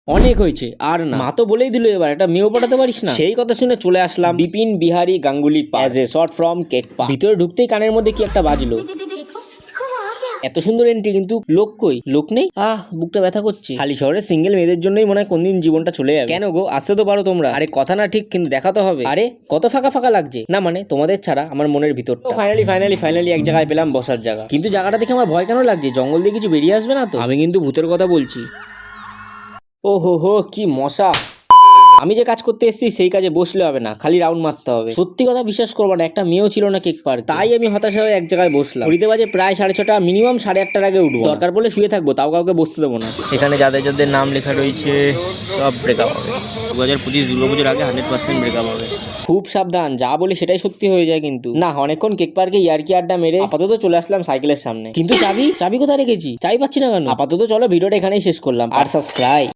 অনেক হয়েছে আর না। মা তো বলেই দিল এবার একটা মেয়েও পাঠাতে পারিস না। সেই কথা শুনে চলে আসলাম Bipin Bihari Ganguli as a short from cake park. ভিতরে ঢুকতেই কানের মধ্যে কি একটা বাজলো। এত সুন্দর এন্ট্রি, কিন্তু লোক কই? লোক নেই। বুকটা ব্যথা করছে। খালি শহরে সিঙ্গেল মেয়েদের জন্যই মনে হয় কোনদিন জীবনটা চলে যাবে। কেন গো, আসতে তো পারো তোমরা। আরে কথা না ঠিক, কিন্তু দেখা তো হবে। আরে কত ফাঁকা ফাঁকা লাগছে না, মানে তোমাদের ছাড়া আমার মনের ভিতর। তো ফাইনালি এক জায়গায় পেলাম বসার জায়গা। কিন্তু জায়গাটা দেখে আমার ভয় কেন লাগছে? জঙ্গল দিয়ে কিছু বেরিয়ে আসবে না তো? আমি কিন্তু ভূতের কথা বলছি। ও হো কি মশা। আমি যে কাজ করতে এসেছি সেই কাজে বসলে হবে না, খালি রাউন্ড মারতে হবে। সত্যি কথা বিশ্বাস করবো না, একটা মেয়েও ছিল না কেক পার্ক। তাই আমি হতাশা হয়ে এক জায়গায় বসলাম। ঘড়িতে বাজে প্রায় 6:30, মিনিমাম 8:30টার আগে উঠবো। দরকার পড়লে শুয়ে থাকবো, তাও কাউকে বসতে দেবো না। এখানে যাদের যাদের নাম লেখা রয়েছে সব ব্রেকআপ হবে। 2025 দুর্গাপুজোর আগে 100% ব্রেকআপ হবে। খুব সাবধান, যা বলি সেটাই সত্যি হয়ে যায়। কিন্তু না, অনেকক্ষণ কেক পার্কে ইয়ার্কি আড্ডা মেরে আপাতত চলে আসলাম সাইকেলের সামনে। কিন্তু চাবি কোথায় রেখেছি? চাবি পাচ্ছি না কেন? আপাতত চলো ভিডিওটা এখানেই শেষ করলাম। আর সাবস্ক্রাইব।